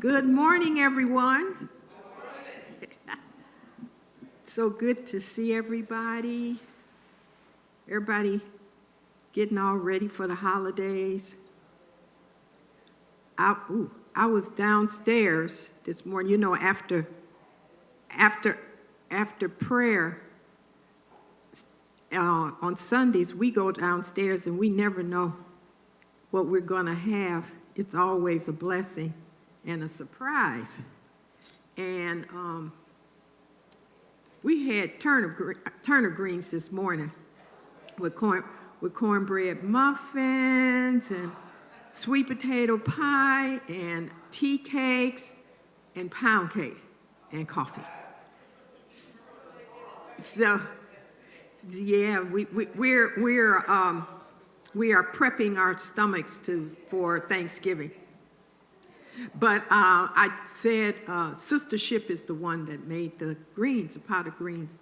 Good morning, everyone. So good to see everybody. Everybody getting all ready for the holidays. I was downstairs this morning. You know, after prayer on Sundays, we go downstairs and we never know what we're going to have. It's always a blessing and a surprise. And we had turnip greens this morning with cornbread muffins and sweet potato pie and tea cakes and pound cake and coffee. So, yeah, we are prepping our stomachs for Thanksgiving. But I said, Sister Ship is the one that made the greens, the pot of greens.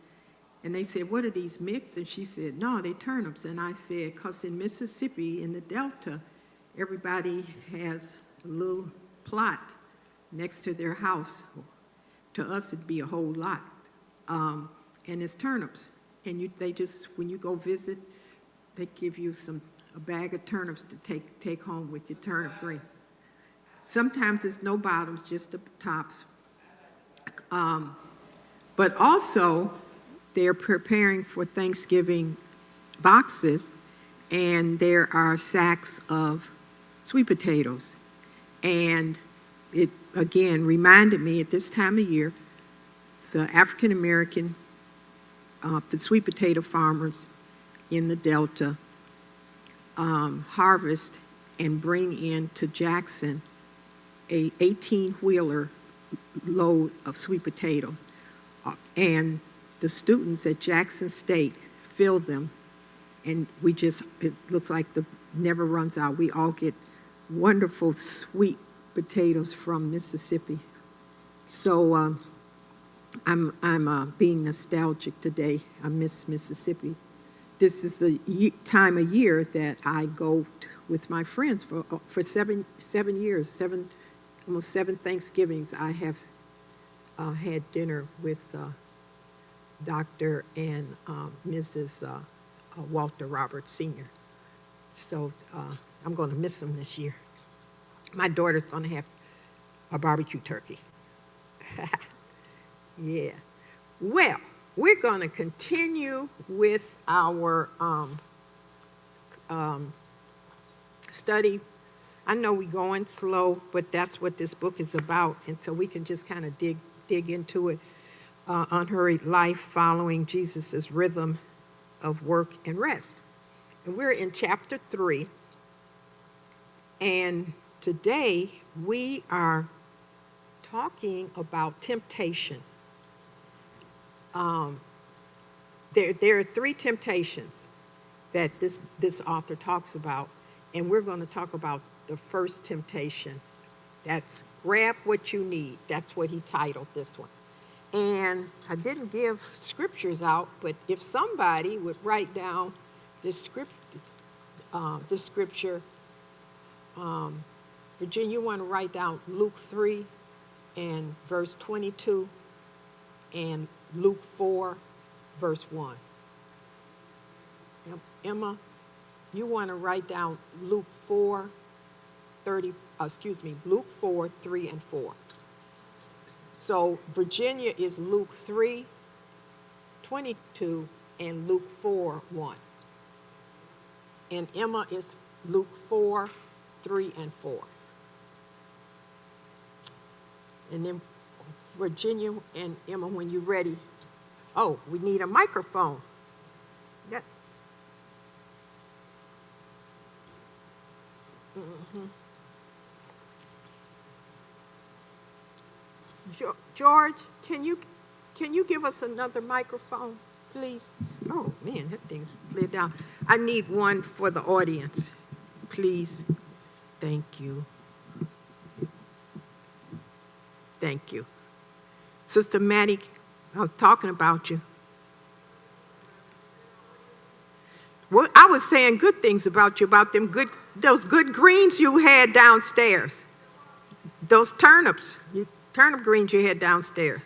And they said, what are these mixed? And she said, no, they turnips. And I said, because in Mississippi, in the Delta, everybody has a little plot next to their house. To us, it'd be a whole lot. And it's turnips. And when you go visit, they give you a bag of turnips to take home with your turnip green. Sometimes it's no bottoms, just the tops. But also, they're preparing for Thanksgiving boxes, and there are sacks of sweet potatoes. And it, again, reminded me at this time of year, the African American, the sweet potato farmers in the Delta harvest and bring into Jackson a 18-wheeler load of sweet potatoes. And the students at Jackson State fill them, and it looks like never runs out. We all get wonderful sweet potatoes from Mississippi. So I'm being nostalgic today. I miss Mississippi. This is the time of year that I go with my friends for 7 years, almost 7 Thanksgivings. I have had dinner with Dr. and Mrs. Walter Roberts Sr. So I'm going to miss them this year. My daughter's going to have a barbecue turkey. Yeah. Well, we're going to continue with our study. I know we're going slow, but that's what this book is about, and so we can just kind of dig into it. Unhurried life following Jesus' rhythm of work and rest. And we're in chapter 3, and today we are talking about temptation. There are 3 temptations that this author talks about, and we're going to talk about the first temptation. That's grab what you need. That's what he titled this one. And I didn't give scriptures out, but if somebody would write down this scripture, Virginia, you want to write down Luke 3 and verse 22 and Luke 4 verse 1. Emma, you want to write down Luke 4, 3 and 4. So Virginia is Luke 3, 22 and Luke 4, 1. And Emma is Luke 4, 3 and 4. And then Virginia and Emma, when you're ready. Oh, we need a microphone. That. Mm-hmm. George, can you give us another microphone, please? Oh man, that thing slid down. I need one for the audience, please. Thank you. Thank you. Sister Maddie, I was talking about you. Well, I was saying good things about you, about those good greens you had downstairs. those turnips, turnip greens you had downstairs.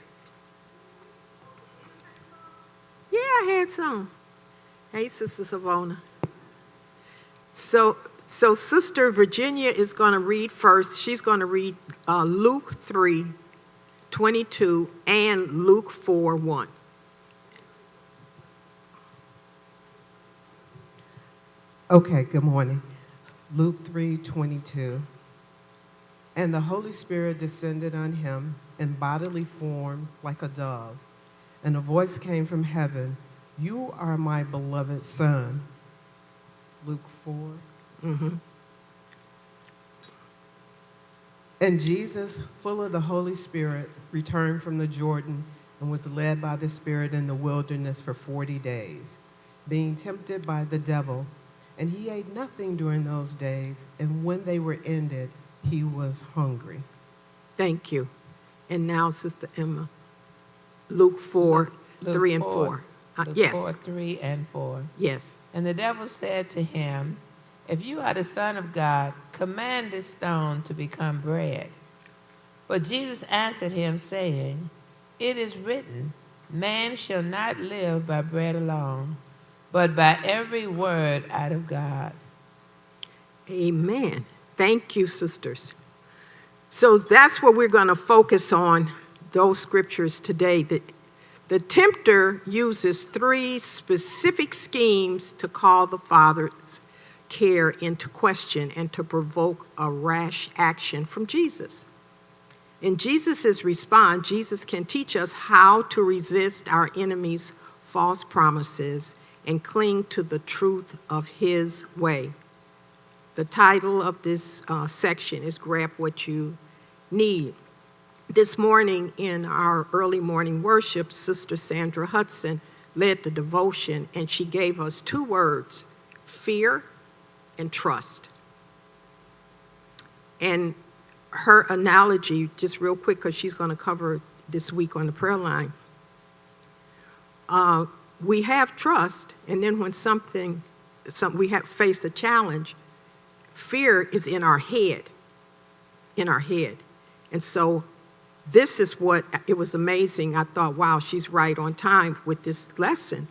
Yeah, I had some. Hey, Sister Savona. So Sister Virginia is going to read first. She's going to read Luke 3:22 and Luke 4:1. Okay, good morning. Luke 3:22. And the Holy Spirit descended on him in bodily form like a dove, and a voice came from heaven, "You are my beloved Son." Luke 4. Mm-hmm. And Jesus, full of the Holy Spirit, returned from the Jordan and was led by the Spirit in the wilderness for 40 days, being tempted by the devil. And he ate nothing during those days, and when they were ended, he was hungry. Thank you. And now, Sister Emma, Luke 4, Luke 3 and 4. 4. Luke Yes, 4, 3 and 4. yes. And the devil said to him, "If you are the Son of God, command this stone to become bread." But Jesus answered him, saying, "It is written, man shall not live by bread alone, but by every word out of God." Amen. Thank you, sisters. So that's what we're going to focus on, those scriptures today. The tempter uses 3 specific schemes to call the Father's care into question and to provoke a rash action from Jesus. In Jesus' response, Jesus can teach us how to resist our enemy's false promises and cling to the truth of his way. The title of this section is Grab What You Need. This morning in our early morning worship, Sister Sandra Hudson led the devotion, and she gave us 2 words, fear and trust. And her analogy, just real quick, because she's going to cover this week on the prayer line, we have trust, and then when we have faced a challenge, fear is in our head. And so this is what, it was amazing. I thought, wow, she's right on time with this lesson,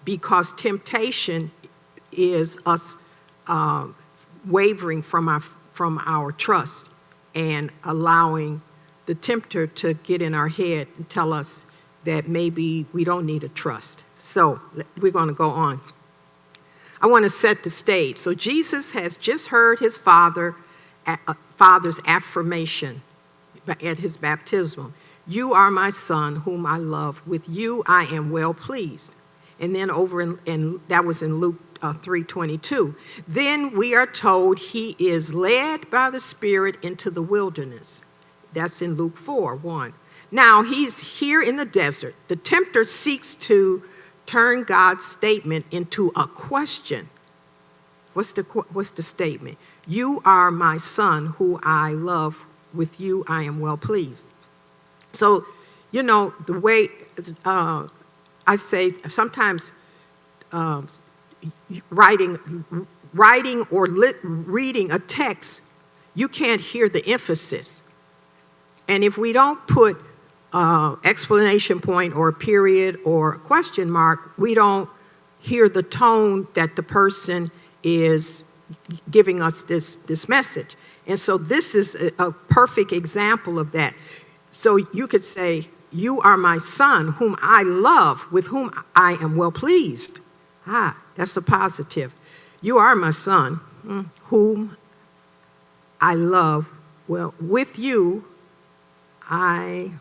because temptation is us wavering from our trust and allowing the tempter to get in our head and tell us that maybe we don't need to trust. So we're going to go on. I want to set the stage. So Jesus has just heard his father's affirmation at his baptism. "You are my son whom I love. With you I am well pleased." And then that was in Luke 3:22. Then we are told he is led by the Spirit into the wilderness. That's in Luke 4:1. Now he's here in the desert. The tempter seeks to turn God's statement into a question. What's the statement? "You are my son who I love. With you I am well pleased." So, the way I say sometimes writing or reading a text, you can't hear the emphasis. And if we don't put exclamation point or a period or a question mark, we don't hear the tone that the person is giving us this message. And so this is a perfect example of that. So you could say, "You are my son whom I love, with whom I am well pleased." That's a positive. "You are my son whom I love. Well, with you I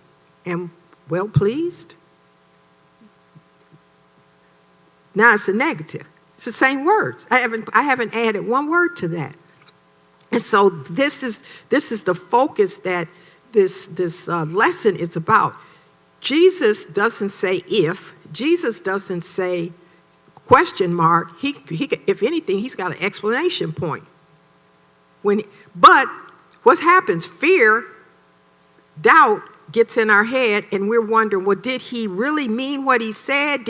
am well pleased." Now it's a negative. It's the same words. I haven't added one word to that. And so this is the focus that this lesson is about. Jesus doesn't say if. Jesus doesn't say question mark. He if anything, he's got an explanation point. But what happens? Fear, doubt gets in our head, and we're wondering, well, did he really mean what he said?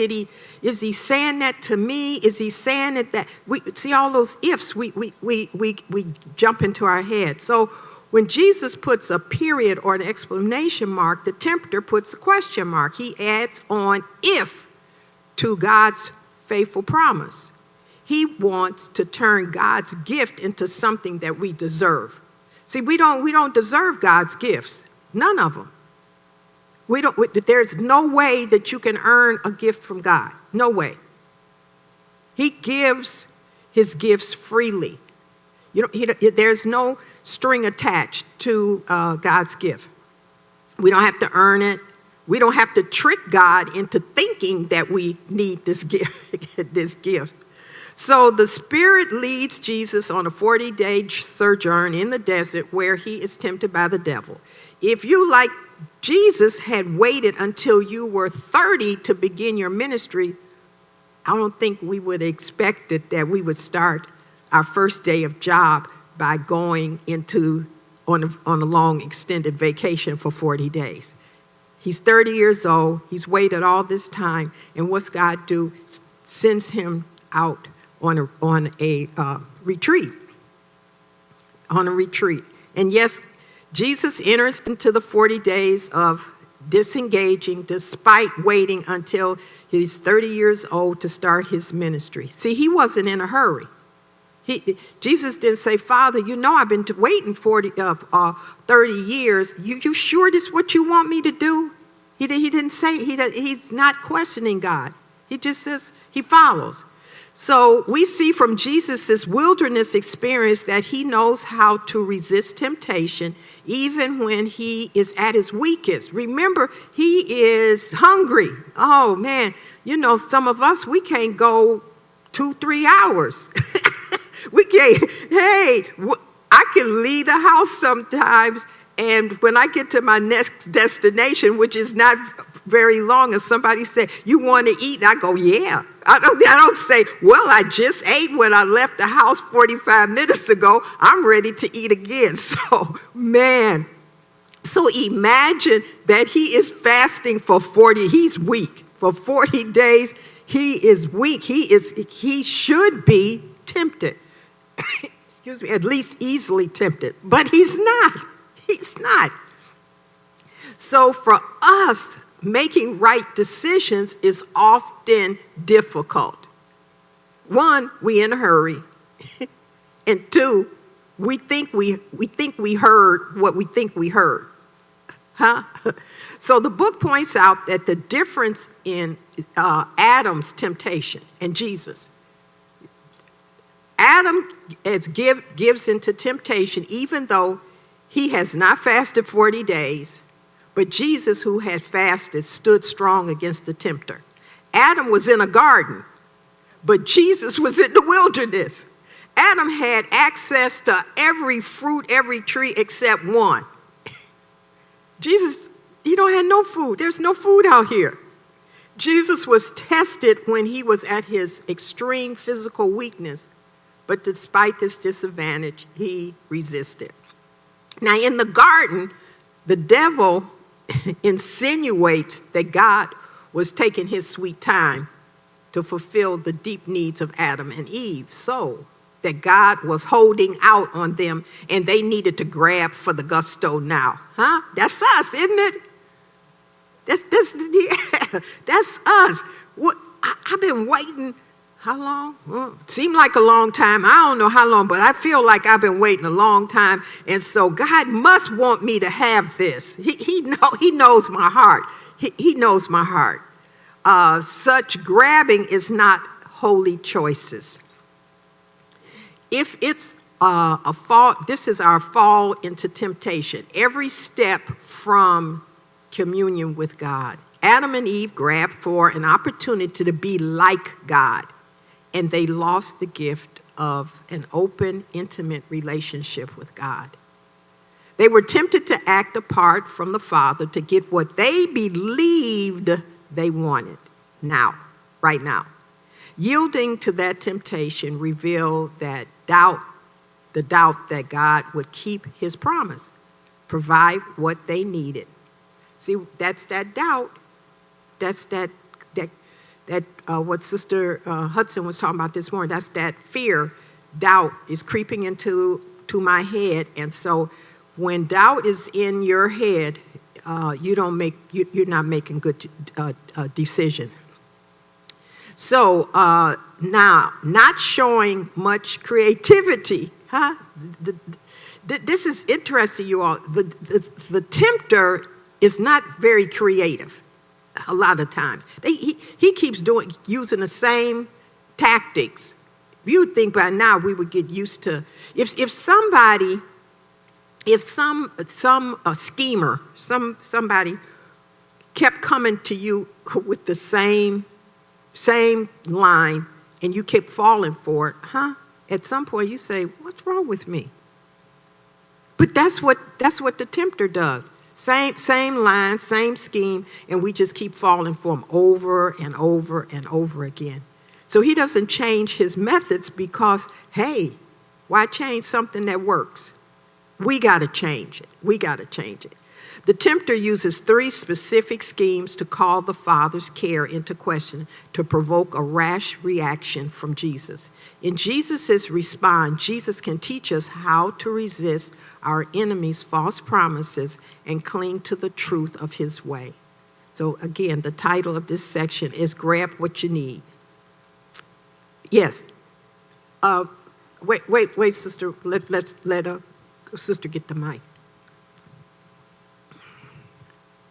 Is he saying that to me? Is he saying that? We see all those ifs. We jump into our head. So When Jesus puts a period or an exclamation mark, the tempter puts a question mark. He adds on if to God's faithful promise. He wants to turn God's gift into something that we deserve. See, we don't deserve God's gifts. None of them. There's no way that you can earn a gift from God. No way. He gives his gifts freely. There's no string attached to God's gift. We don't have to earn it. We don't have to trick God into thinking that we need this gift. So the Spirit leads Jesus on a 40-day sojourn in the desert where he is tempted by the devil. If you, like Jesus, had waited until you were 30 to begin your ministry, I don't think we would have expected that we would start our first day of job by going on a long extended vacation for 40 days. He's 30 years old. He's waited all this time. And what's God do? Sends him out on a retreat. On a retreat. And yes, Jesus enters into the 40 days of disengaging despite waiting until he's 30 years old to start his ministry. See, he wasn't in a hurry. Jesus didn't say, Father, I've been waiting 30 years. You sure this is what you want me to do? He didn't say, he's not questioning God. He just says, he follows. So we see from Jesus' wilderness experience that he knows how to resist temptation even when he is at his weakest. Remember, he is hungry. Oh, man. Some of us, we can't go 2-3 hours. We can't. Hey, I can leave the house sometimes, and when I get to my next destination, which is not very long, and somebody say, you want to eat? I go, yeah. I don't say, well, I just ate when I left the house 45 minutes ago. I'm ready to eat again. So, man. So imagine that he is fasting for 40. He's weak. For 40 days, he is weak. He should be tempted. Excuse me, at least easily tempted. But he's not. He's not. So for us, making right decisions is often difficult. One, we in a hurry. And two, we think we heard what we think we heard. Huh? So the book points out that the difference in Adam's temptation and Jesus. Adam gives into temptation even though he has not fasted 40 days. But Jesus, who had fasted, stood strong against the tempter. Adam was in a garden, but Jesus was in the wilderness. Adam had access to every fruit, every tree except one. Jesus, had no food. There's no food out here. Jesus was tested when he was at his extreme physical weakness, but despite this disadvantage, he resisted. Now, in the garden, the devil insinuates that God was taking his sweet time to fulfill the deep needs of Adam and Eve, so that God was holding out on them and they needed to grab for the gusto now. Huh? That's us, isn't it? That's us. I've been waiting. How long? Well, seemed like a long time. I don't know how long, but I feel like I've been waiting a long time. And so God must want me to have this. He knows my heart. He knows my heart. Such grabbing is not holy choices. If it's a fall, this is our fall into temptation. Every step from communion with God. Adam and Eve grabbed for an opportunity to be like God. And they lost the gift of an open, intimate relationship with God. They were tempted to act apart from the Father to get what they believed they wanted right now. Yielding to that temptation revealed the doubt that God would keep his promise, provide what they needed. See, that's that doubt. That's that what Sister Hudson was talking about this morning. That's that fear. Doubt is creeping into my head. And so when doubt is in your head, you're not making good decision. So now, not showing much creativity, huh? This is interesting, you all. The tempter is not very creative a lot of times. He keeps using the same tactics. You would think by now we would get used to, if some schemer, somebody kept coming to you with the same line and you kept falling for it, huh? At some point you say, what's wrong with me? But that's what the tempter does. Same line, same scheme, and we just keep falling for him over and over and over again. So he doesn't change his methods because, hey, why change something that works? We got to change it. We got to change it. The tempter uses 3 specific schemes to call the Father's care into question to provoke a rash reaction from Jesus. In Jesus' response, Jesus can teach us how to resist our enemy's false promises and cling to the truth of his way. So again, the title of this section is Grab What You Need. Yes. Wait, sister. Let's let a sister get the mic.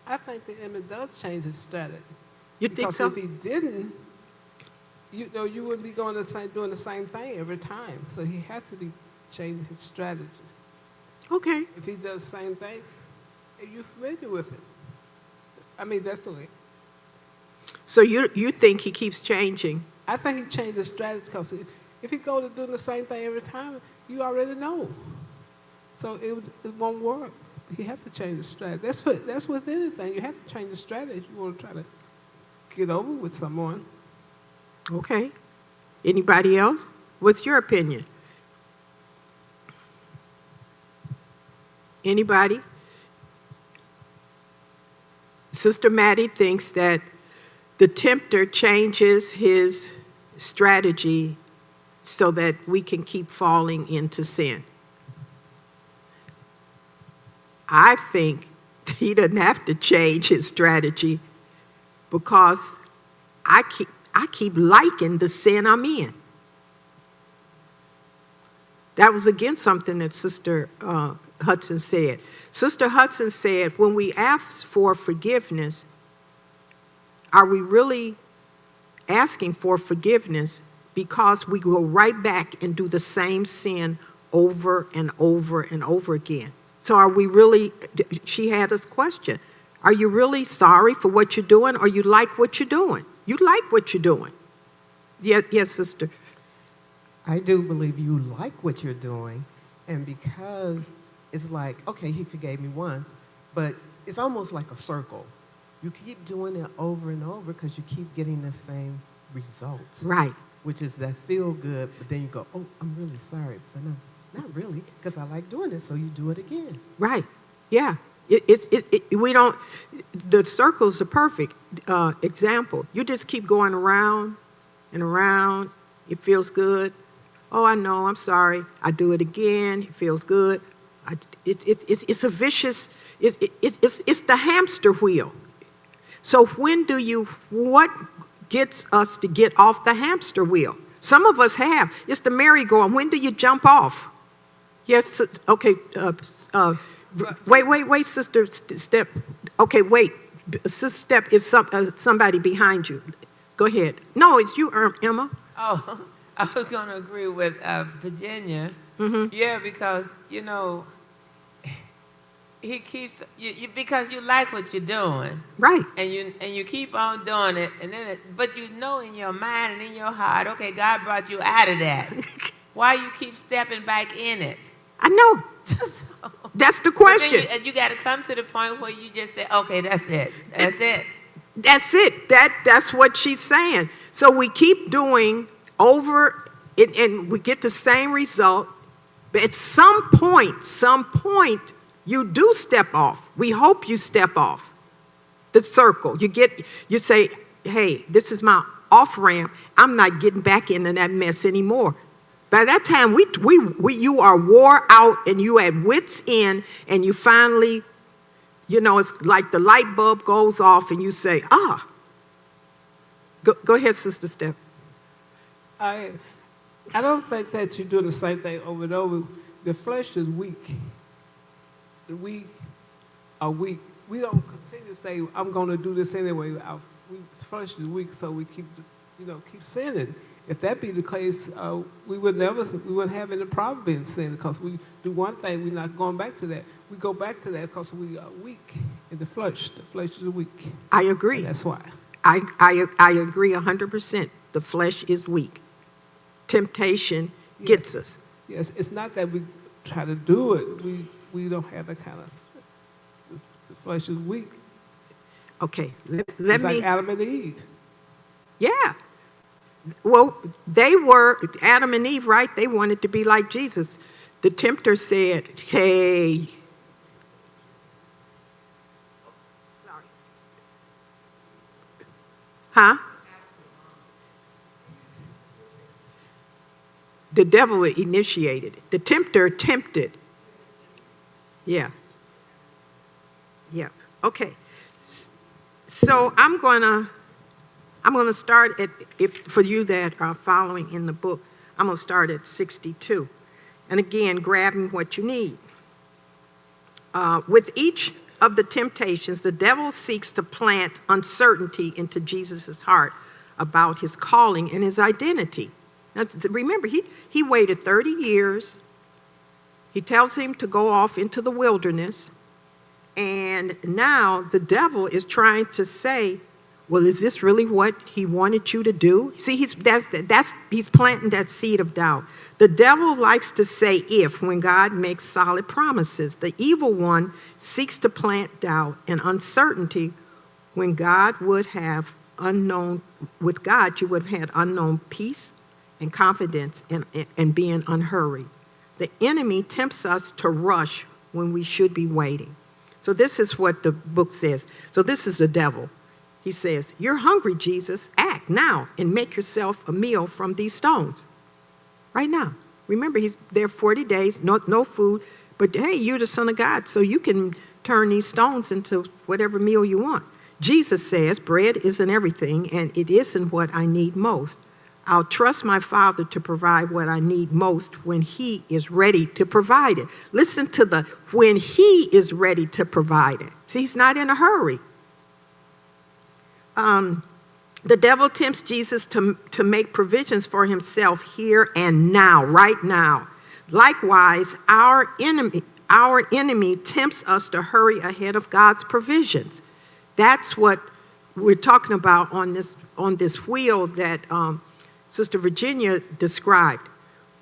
I think the enemy does change his strategy. You think so? Because if he didn't, you wouldn't be doing the same thing every time. So he has to be changing his strategy. Okay. If he does the same thing, you're familiar with it. I mean, that's the way. So you think he keeps changing? I think he changed his strategy because if he goes to doing the same thing every time, you already know. So it won't work. You have to change the strategy. That's with anything. You have to change the strategy if you want to try to get over with someone. Okay. Anybody else? What's your opinion? Anybody? Sister Maddie thinks that the tempter changes his strategy so that we can keep falling into sin. I think he doesn't have to change his strategy because I keep liking the sin I'm in. That was again something that Sister Hudson said. Sister Hudson said, when we ask for forgiveness, are we really asking for forgiveness because we go right back and do the same sin over and over and over again? So are we really, she had us question, are you really sorry for what you're doing or you like what you're doing? You like what you're doing. Yes, sister. I do believe you like what you're doing, and because it's like, okay, he forgave me once, but it's almost like a circle. You keep doing it over and over because you keep getting the same results. Right. Which is that feel good, but then you go, oh, I'm really sorry. But no, not really, because I like doing it, so you do it again. Right. Yeah. We don't, the circle's a perfect example. You just keep going around and around. It feels good. Oh, I know, I'm sorry. I do it again. It feels good. It's a vicious, it's the hamster wheel. So what gets us to get off the hamster wheel? Some of us have. It's the merry-go-round. When do you jump off? Yes, okay. Wait, Sister Step. Okay, wait. Sister Step is somebody behind you. Go ahead. No, it's you, Emma. Oh, I was going to agree with Virginia. Mm-hmm. Yeah, because, he keeps, because you like what you're doing. Right. And you keep on doing it, and then but you know in your mind and in your heart, okay, God brought you out of that. Why you keep stepping back in it? I know. That's the question. You got to come to the point where you just say, okay, that's it. That's it. That's it. That's what she's saying. So we keep doing over, and we get the same result. But at some point, you do step off. We hope you step off the circle. You say, hey, this is my off ramp. I'm not getting back into that mess anymore. By that time, you are wore out and you at wit's end, and you finally, it's like the light bulb goes off and you say, Go ahead, Sister Steph. I don't think that you're doing the same thing over and over. The flesh is weak. We are weak. We don't continue to say, I'm going to do this anyway. Our flesh is weak, so we keep sinning. If that be the case, we wouldn't have any problem being sin, because we do one thing, we're not going back to that. We go back to that because we are weak in the flesh. The flesh is weak. I agree. And that's why. I agree 100%. The flesh is weak. Temptation gets us. Yes, it's not that we try to do it. We don't have that kind of strength. The flesh is weak. Okay, It's let like me. Adam and Eve. Yeah. Well, they were, Adam and Eve, right? They wanted to be like Jesus. The tempter said, hey. Sorry. Huh? The devil initiated it. The tempter tempted. Yeah. Yeah. Okay. So I'm going to start at, for you that are following in the book, I'm going to start at 62. And again, grabbing what you need. With each of the temptations, the devil seeks to plant uncertainty into Jesus' heart about his calling and his identity. Now, remember, he waited 30 years. He tells him to go off into the wilderness. And now the devil is trying to say, well, is this really what he wanted you to do? See, he's planting that seed of doubt. The devil likes to say if when God makes solid promises. The evil one seeks to plant doubt and uncertainty when God would have unknown, with God you would have had unknown peace and confidence and being unhurried. The enemy tempts us to rush when we should be waiting. So this is what the book says. So this is the devil. He says, you're hungry, Jesus. Act now and make yourself a meal from these stones. Right now. Remember, he's there 40 days, no food. But hey, you're the Son of God, so you can turn these stones into whatever meal you want. Jesus says, bread isn't everything, and it isn't what I need most. I'll trust my Father to provide what I need most when he is ready to provide it. Listen to the when he is ready to provide it. See, he's not in a hurry. The devil tempts Jesus to make provisions for himself here and now, right now. Likewise, our enemy tempts us to hurry ahead of God's provisions. That's what we're talking about on this wheel that Sister Virginia described.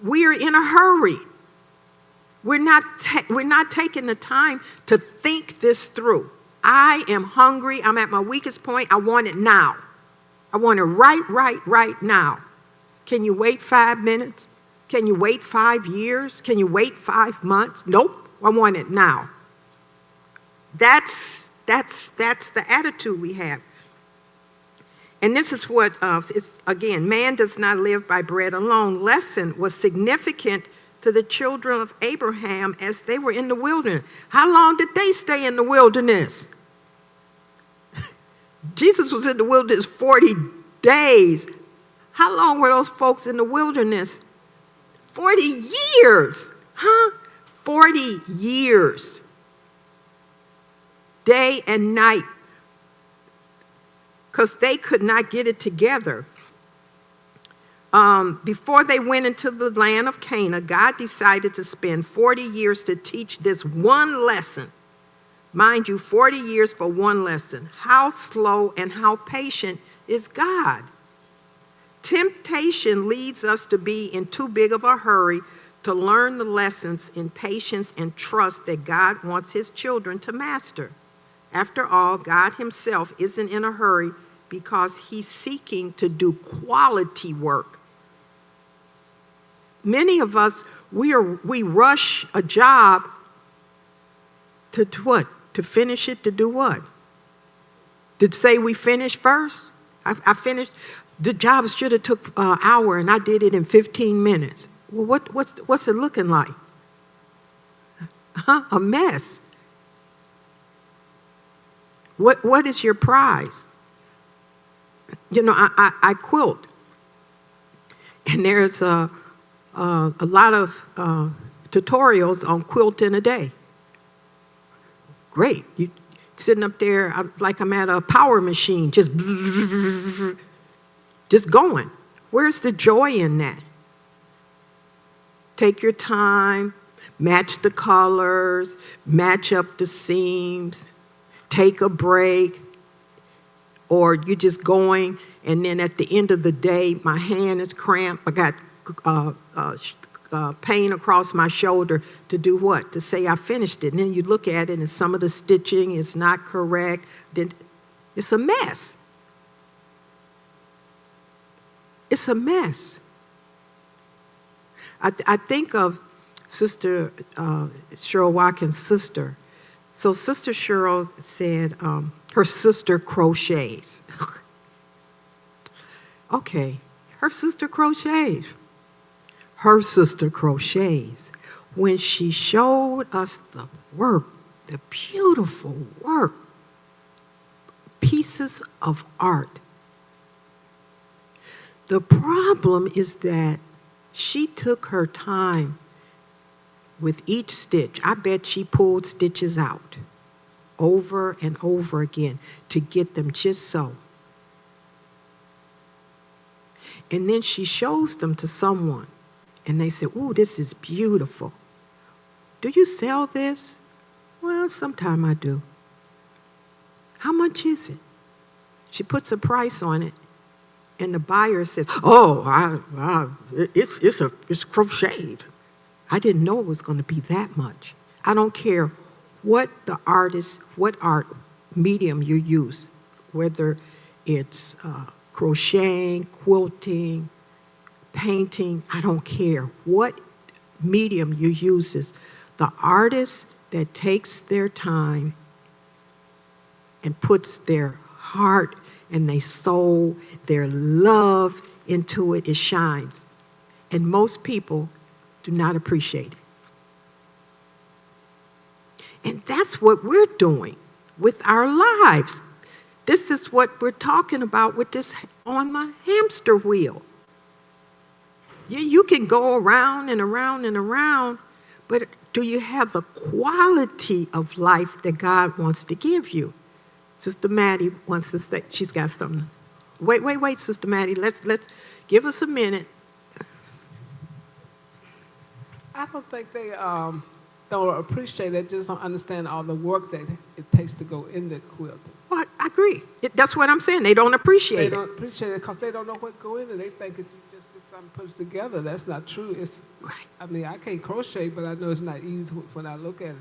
We are in a hurry. We're not taking the time to think this through. I am hungry. I'm at my weakest point. I want it now. I want it right now. Can you wait 5 minutes? Can you wait 5 years? Can you wait 5 months? Nope. I want it now. That's the attitude we have. And this is what, again, man does not live by bread alone. Lesson was significant to the children of Abraham as they were in the wilderness. How long did they stay in the wilderness? Jesus was in the wilderness 40 days. How long were those folks in the wilderness? 40 years. 40 years. Day and night. Because they could not get it together. Before they went into the land of Canaan, God decided to spend 40 years to teach this one lesson. Mind you, 40 years for one lesson. How slow and how patient is God? Temptation leads us to be in too big of a hurry to learn the lessons in patience and trust that God wants his children to master. After all, God himself isn't in a hurry because he's seeking to do quality work. Many of us, we rush a job to what? To finish it, to do what? To say we finished first? I finished. The job should have took an hour and I did it in 15 minutes. Well, what's it looking like? A mess. What is your prize? You know, I quilt, and there's a lot of tutorials on quilt in a day. Great. You sitting up there like I'm at a power machine, just going. Where's the joy in that? Take your time, match the colors, match up the seams, take a break, or you're just going, and then at the end of the day, my hand is cramped. I got pain across my shoulder to do what? To say I finished it. And then you look at it, and some of the stitching is not correct. Then it's a mess. It's a mess. I think of Sister Cheryl Watkins' sister. So Sister Cheryl said her sister crochets. Okay, her sister crochets. Her sister crochets. When she showed us the work, the beautiful work, pieces of art. The problem is that she took her time with each stitch. I bet she pulled stitches out over and over again to get them just so. And then she shows them to someone, and they say, "Ooh, this is beautiful. Do you sell this?" "Well, sometime I do." "How much is it?" She puts a price on it, and the buyer says, "Oh, it's crocheted." I didn't know it was going to be that much. I don't care what art medium you use, whether it's crocheting, quilting, painting, I don't care what medium you use. The artist that takes their time and puts their heart and their soul, their love into it, it shines. And most people do not appreciate it. And that's what we're doing with our lives. This is what we're talking about with this on the hamster wheel. You can go around and around and around, but do you have the quality of life that God wants to give you? Sister Maddie wants to say, she's got something. Wait, Sister Maddie, let's give us a minute. I don't think they don't appreciate it, just don't understand all the work that it takes to go into quilting. Well, I agree. That's what I'm saying. They don't appreciate They it. don't appreciate it because they don't know what go in it. They think that you just get something put together. That's not true. Right. I mean, I can't crochet, but I know it's not easy when I look at it.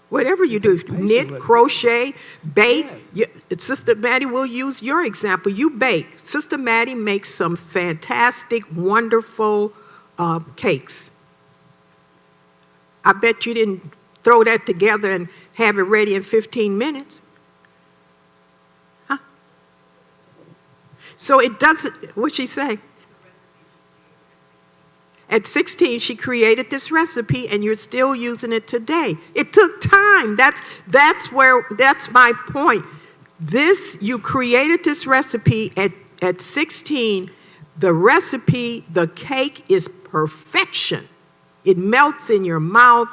Whatever you do, Patient knit, with it. crochet, bake. Yes. Sister Maddie will use your example. You bake. Sister Maddie makes some fantastic, wonderful cakes. I bet you didn't throw that together and have it ready in 15 minutes. Huh? So it doesn't, what'd she say? At 16, she created this recipe, and you're still using it today. It took time. That's my point. You created this recipe at 16. The recipe, the cake is perfection. It melts in your mouth.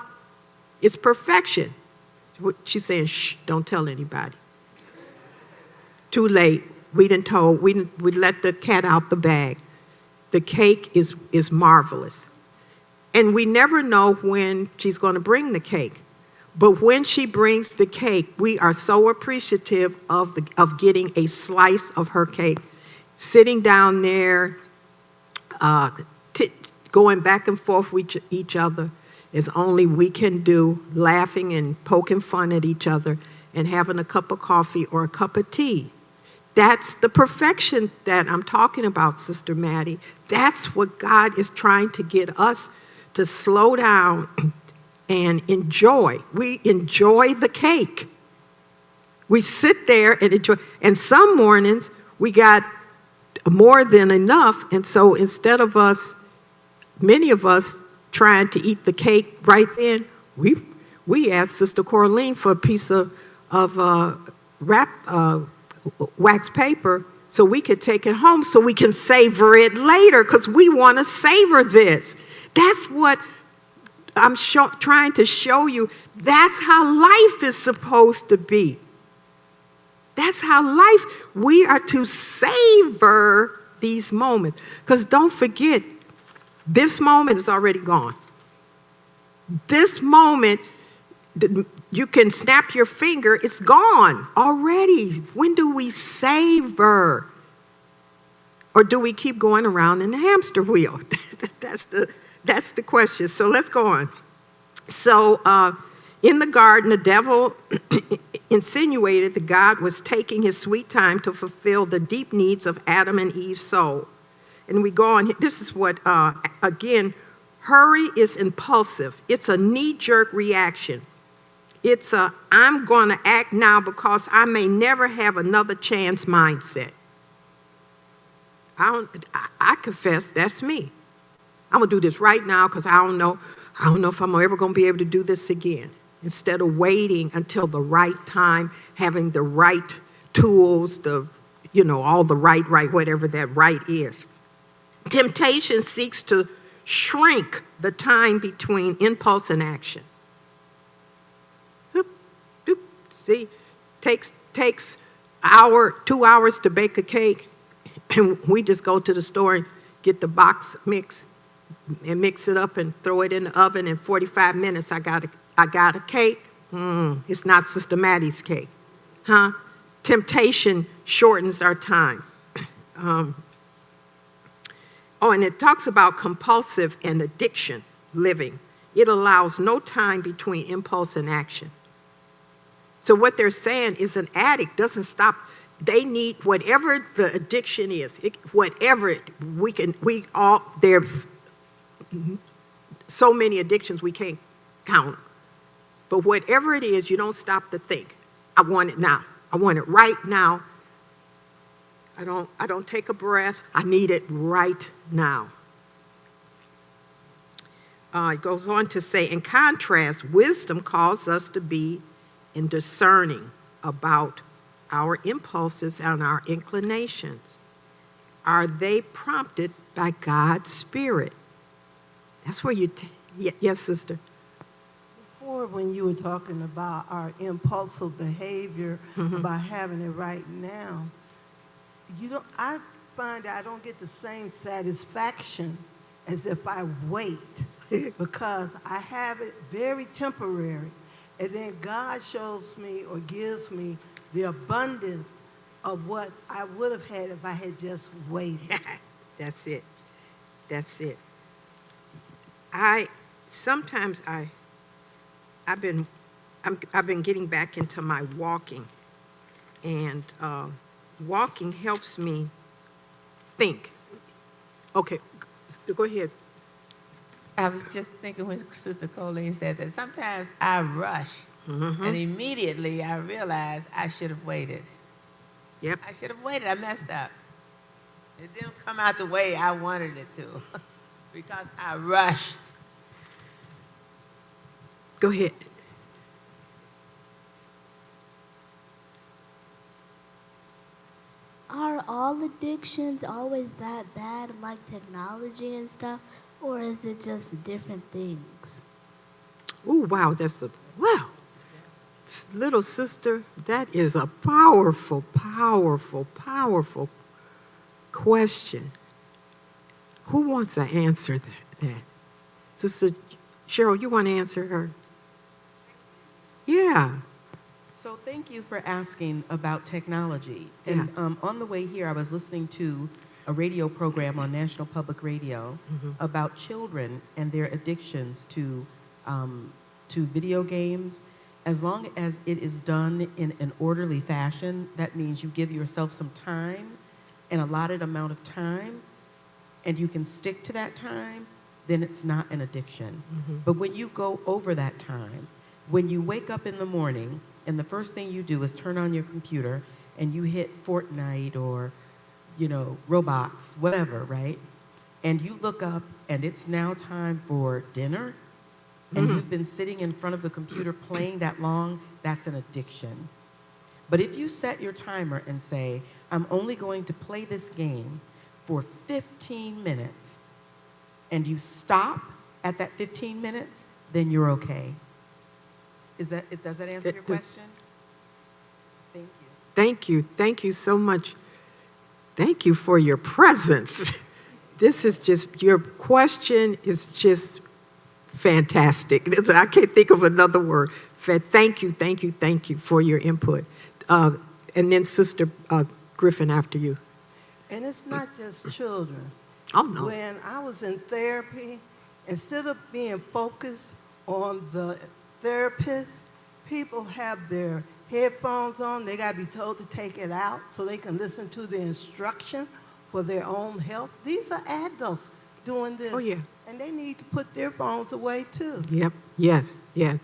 It's perfection. She's saying, shh, don't tell anybody. Too late. We let the cat out the bag. The cake is marvelous. And we never know when she's going to bring the cake. But when she brings the cake, we are so appreciative of getting a slice of her cake. Sitting down there, going back and forth with each other as only we can do, laughing and poking fun at each other and having a cup of coffee or a cup of tea. That's the perfection that I'm talking about, Sister Maddie. That's what God is trying to get us to slow down and enjoy. We enjoy the cake. We sit there and enjoy. And some mornings we got more than enough. And so instead of many of us trying to eat the cake right then, we asked Sister Corleen for a piece of wax paper so we could take it home so we can savor it later because we want to savor this. That's what I'm trying to show you. That's how life is supposed to be. That's how life, we are to savor these moments. Because don't forget, this moment is already gone. This moment, you can snap your finger, it's gone already. When do we savor? Or do we keep going around in the hamster wheel? That's the question. So let's go on. So in the garden, the devil insinuated that God was taking his sweet time to fulfill the deep needs of Adam and Eve's soul. And we go on. This is what, again, hurry is impulsive. It's a knee-jerk reaction. It's a, I'm going to act now because I may never have another chance mindset. I confess that's me. I'm going to do this right now because I don't know if I'm ever going to be able to do this again. Instead of waiting until the right time, having the right tools, all the right, whatever that right is. Temptation seeks to shrink the time between impulse and action. See, takes 2 hours to bake a cake, and we just go to the store and get the box mix and mix it up and throw it in the oven. In 45 minutes, I got a cake. It's not Sister Maddie's cake, huh? Temptation shortens our time. And it talks about compulsive and addiction living. It allows no time between impulse and action. So what they're saying is an addict doesn't stop. They need whatever the addiction is, there are so many addictions we can't count. But whatever it is, you don't stop to think. I want it now. I want it right now. I don't take a breath. I need it right now. It goes on to say, in contrast, wisdom calls us to be discerning about our impulses and our inclinations. Are they prompted by God's Spirit? That's where yes, sister. Before, when you were talking about our impulsive behavior, about having it right now, I find I don't get the same satisfaction as if I wait because I have it very temporary. And then God shows me or gives me the abundance of what I would have had if I had just waited. That's it. I've been getting back into my walking, and walking helps me think. Okay, go ahead. I was just thinking when Sister Colleen said that sometimes I rush, and immediately I realize I should have waited. Yep. I should have waited. I messed up. It didn't come out the way I wanted it to because I rushed. Go ahead. Are all addictions always that bad, like technology and stuff, or is it just different things? Oh, wow, little sister, that is a powerful, powerful, powerful question. Who wants to answer that? Sister Cheryl, you want to answer her? Yeah. So thank you for asking about technology. And on the way here, I was listening to a radio program on National Public Radio about children and their addictions to video games. As long as it is done in an orderly fashion, that means you give yourself some time, an allotted amount of time, and you can stick to that time, then it's not an addiction. But when you go over that time, when you wake up in the morning and the first thing you do is turn on your computer and you hit Fortnite or, Roblox, whatever, right? and you look up and it's now time for dinner, and you've been sitting in front of the computer playing that long, that's an addiction. But if you set your timer and say, I'm only going to play this game for 15 minutes, and you stop at that 15 minutes, then you're okay. Does that answer your question? Thank you. Thank you. Thank you so much. Thank you for your presence. This is just, your question is just fantastic. I can't think of another word. Thank you, thank you, thank you for your input. And then Sister Griffin after you. And it's not just children. Oh, no. When I was in therapy, instead of being focused on the therapist, people have their headphones on. They got to be told to take it out so they can listen to the instruction for their own health. These are adults doing this. Oh, yeah. And they need to put their phones away, too. Yep, yes, yes.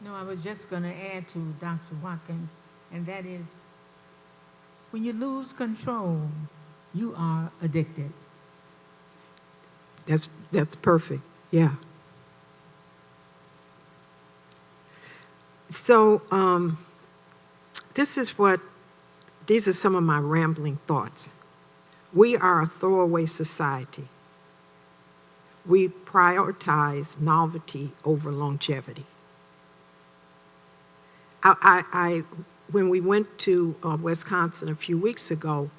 No, I was just going to add to Dr. Watkins, and that is, when you lose control, you are addicted. That's perfect, yeah. So these are some of my rambling thoughts. We are a throwaway society. We prioritize novelty over longevity. When we went to Wisconsin a few weeks ago,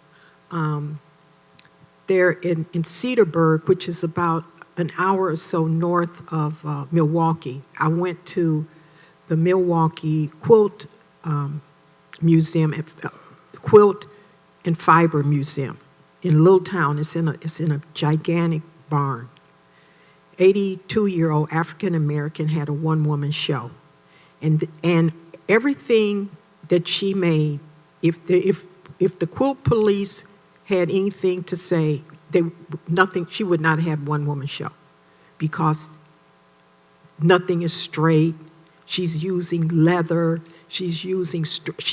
there in Cedarburg, which is about an hour or so north of Milwaukee, I went to the Milwaukee Quilt Museum, Quilt and Fiber Museum in Little Town. It's in a gigantic barn. 82-year-old African American had a one-woman show, and everything that she made, if the quilt police had anything to say, she would not have one-woman show, because nothing is straight. She's using leather. She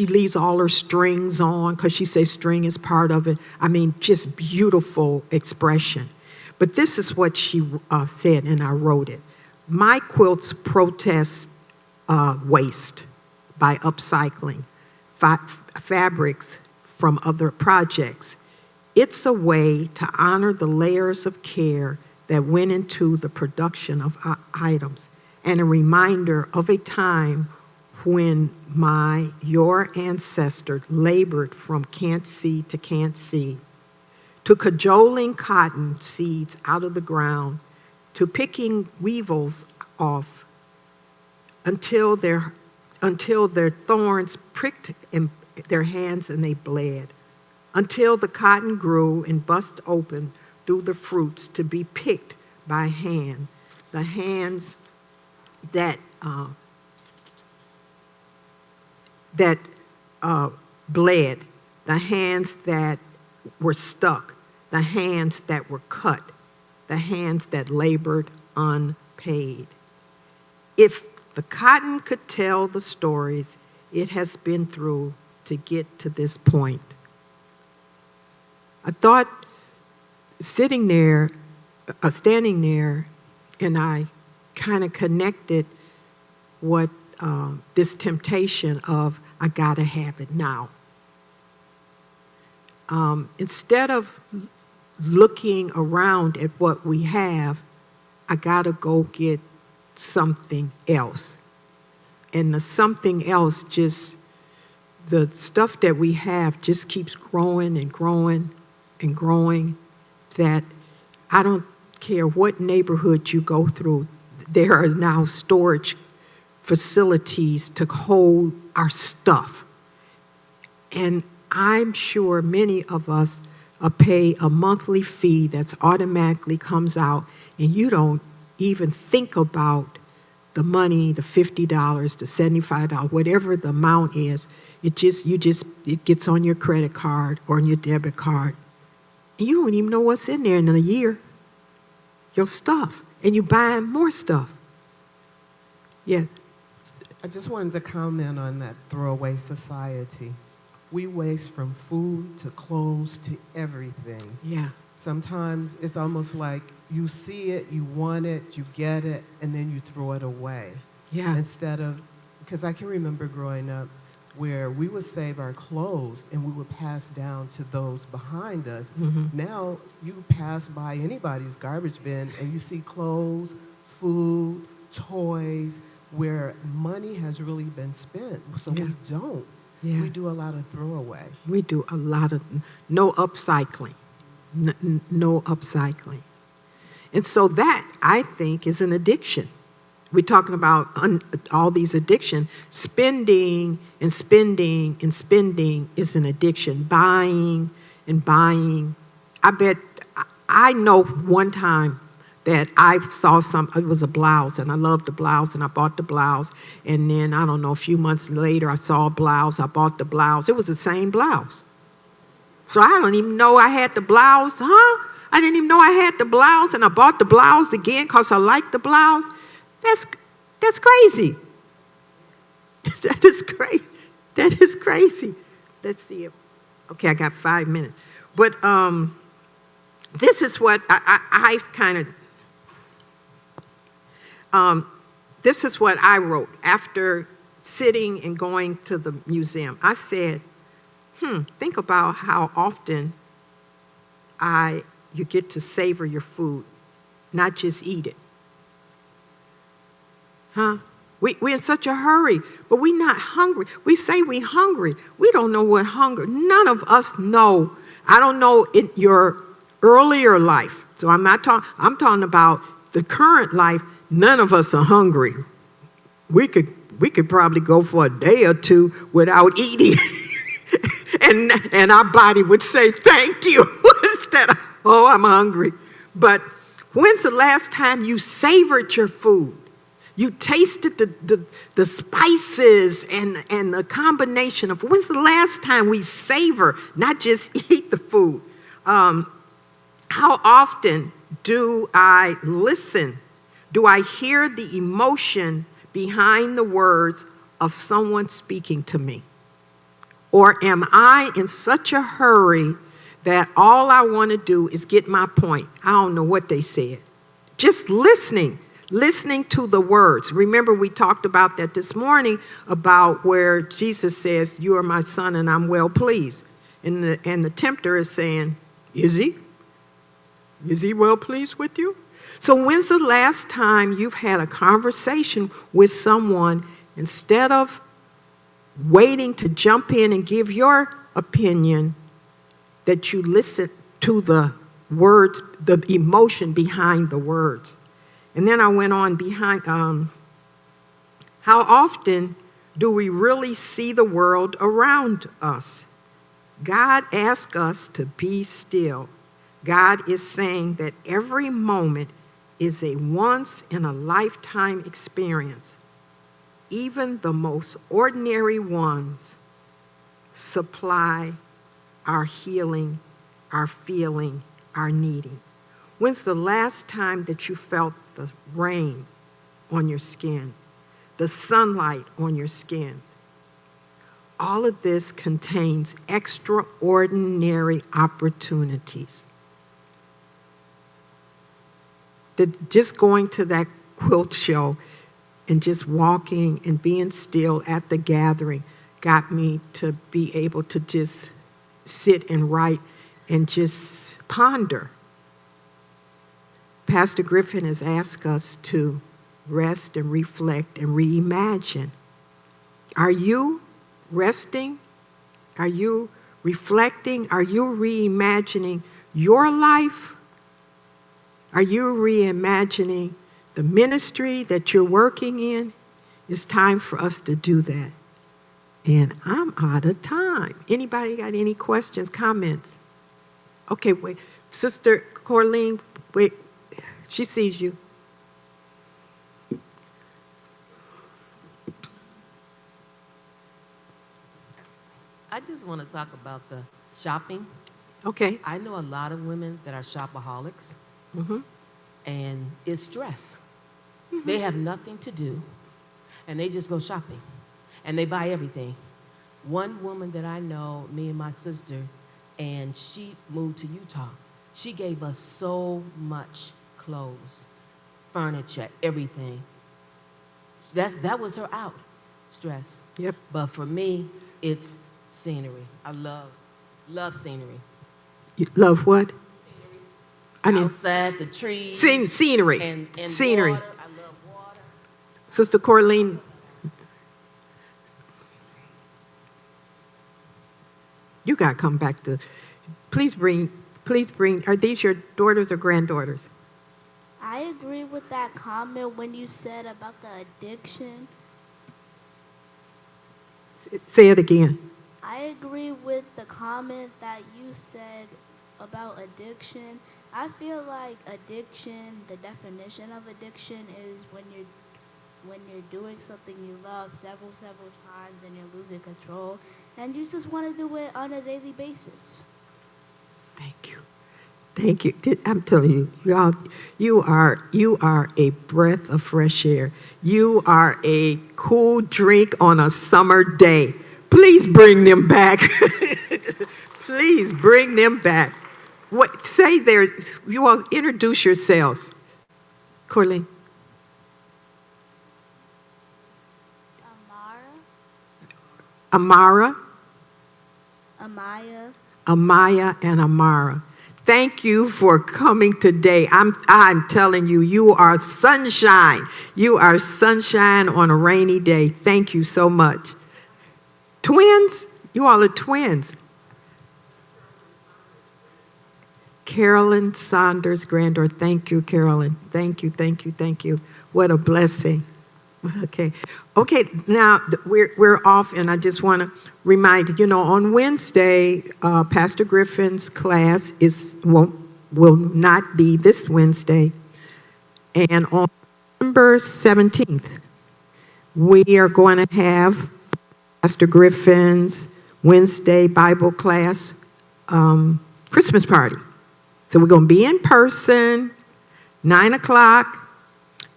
leaves all her strings on because she says string is part of it. I mean, just beautiful expression. But this is what she said, and I wrote it. My quilts protest waste by upcycling fabrics from other projects. It's a way to honor the layers of care that went into the production of items, and a reminder of a time when your ancestor labored from can't see to can't see, to cajoling cotton seeds out of the ground, to picking weevils off until their thorns pricked in their hands and they bled, until the cotton grew and bust open through the fruits to be picked by hand, the hands that bled, the hands that were stuck, the hands that were cut, the hands that labored unpaid. If the cotton could tell the stories it has been through to get to this point. I thought standing there, and I kind of connected what this temptation of, I gotta have it now. Instead of looking around at what we have, I gotta go get something else. And the something else the stuff that we have just keeps growing and growing and growing, that I don't care what neighborhood you go through, there are now storage facilities to hold our stuff. And I'm sure many of us pay a monthly fee that's automatically comes out, and you don't even think about the money, the $50, the $75, whatever the amount is. It gets on your credit card or on your debit card, and you don't even know what's in there in a year. Your stuff, and you buying more stuff. Yes. I just wanted to comment on that throwaway society. We waste from food to clothes to everything. Yeah. Sometimes it's almost like you see it, you want it, you get it, and then you throw it away. Yeah. Instead of, because I can remember growing up where we would save our clothes and we would pass down to those behind us. Now you pass by anybody's garbage bin and you see clothes, food, toys, where money has really been spent. So Yeah. we don't. Yeah. We do a lot of throwaway. We do a lot of no upcycling. No upcycling. And so that, I think, is an addiction. We're talking about all these addictions. Spending and spending and spending is an addiction. Buying and buying. I know one time that I saw it was a blouse, and I loved the blouse, and I bought the blouse. And then, I don't know, a few months later, I saw a blouse, I bought the blouse. It was the same blouse. So I don't even know I had the blouse, huh? I didn't even know I had the blouse, and I bought the blouse again because I liked the blouse. That's crazy. That is crazy. That is crazy. Let's see. Okay, I got 5 minutes. But this is what I kind of, this is what I wrote after sitting and going to the museum. I said, think about how often you get to savor your food, not just eat it. Huh? We're in such a hurry, but we're not hungry. We say we're hungry. We don't know what hunger, none of us know. I don't know in your earlier life. So I'm talking about the current life. None of us are hungry. We could probably go for a day or two without eating. and our body would say, thank you, instead of, oh, I'm hungry. But when's the last time you savored your food? You tasted the spices and the combination of, when's the last time we savor, not just eat the food? How often do I listen? Do I hear the emotion behind the words of someone speaking to me? Or am I in such a hurry that all I want to do is get my point? I don't know what they said. Just listening to the words. Remember, we talked about that this morning, about where Jesus says, you are my son and I'm well pleased. And the tempter is saying, is he? Is he well pleased with you? So when's the last time you've had a conversation with someone, instead of waiting to jump in and give your opinion, that you listen to the words, the emotion behind the words? And then I went on behind, how often do we really see the world around us? God asks us to be still. God is saying that every moment is a once-in-a-lifetime experience. Even the most ordinary ones supply our healing, our feeling, our needing. When's the last time that you felt the rain on your skin, the sunlight on your skin? All of this contains extraordinary opportunities. Just going to that quilt show and just walking and being still at the gathering got me to be able to just sit and write and just ponder. Pastor Griffin has asked us to rest and reflect and reimagine. Are you resting? Are you reflecting? Are you reimagining your life? Are you reimagining the ministry that you're working in? It's time for us to do that. And I'm out of time. Anybody got any questions, comments? Okay, wait. Sister Corleen, wait. She sees you. I just want to talk about the shopping. Okay. I know a lot of women that are shopaholics, and it's stress. They have nothing to do, and they just go shopping, and they buy everything. One woman that I know, me and my sister, and she moved to Utah, She gave us so much clothes, furniture, everything. That was her out, stress. Yep. But for me, it's scenery. I love scenery. You love what? I mean, Outside, the trees. scenery. And Scenery. water. I love water. Sister Corleen. You got to come back to, please bring, are these your daughters or granddaughters? I agree with that comment when you said about the addiction. Say it again. I agree with the comment that you said about addiction. I feel like addiction, the definition of addiction is when you're doing something you love several times and you're losing control and you just want to do it on a daily basis. Thank you. Thank you. I'm telling you, y'all, you are a breath of fresh air. You are a cool drink on a summer day. Please bring them back. Please bring them back. What say there? You all introduce yourselves. Corleen. Amara. Amaya and Amara. Thank you for coming today. I'm telling you, you are sunshine. You are sunshine on a rainy day. Thank you so much. Twins? You all are twins. Carolyn Saunders, granddaughter. Thank you, Carolyn. Thank you, thank you, thank you. What a blessing. Okay, now we're off, and I just want to remind you, on Wednesday, Pastor Griffin's class will not be this Wednesday, and on December 17th, we are going to have Pastor Griffin's Wednesday Bible class Christmas party. So we're going to be in person, 9 o'clock.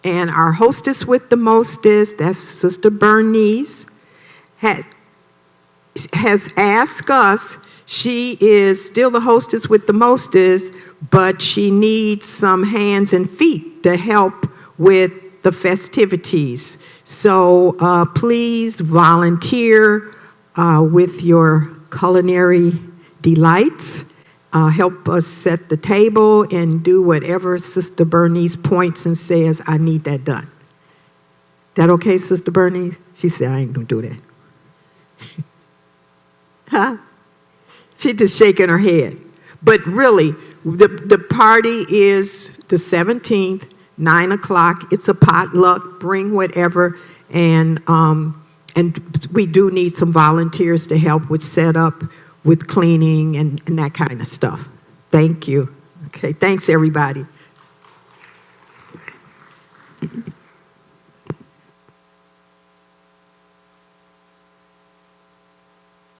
And our hostess with the mostest, that's Sister Bernice, has asked us, she is still the hostess with the mostest, but she needs some hands and feet to help with the festivities. So please volunteer with your culinary delights. Help us set the table and do whatever Sister Bernice points and says, I need that done. That okay, Sister Bernice? She said, I ain't gonna do that. Huh? She just shaking her head. But really, the party is the 17th, 9 o'clock. It's a potluck, bring whatever. And we do need some volunteers to help with setup, with cleaning and that kind of stuff. Thank you. Okay, thanks everybody.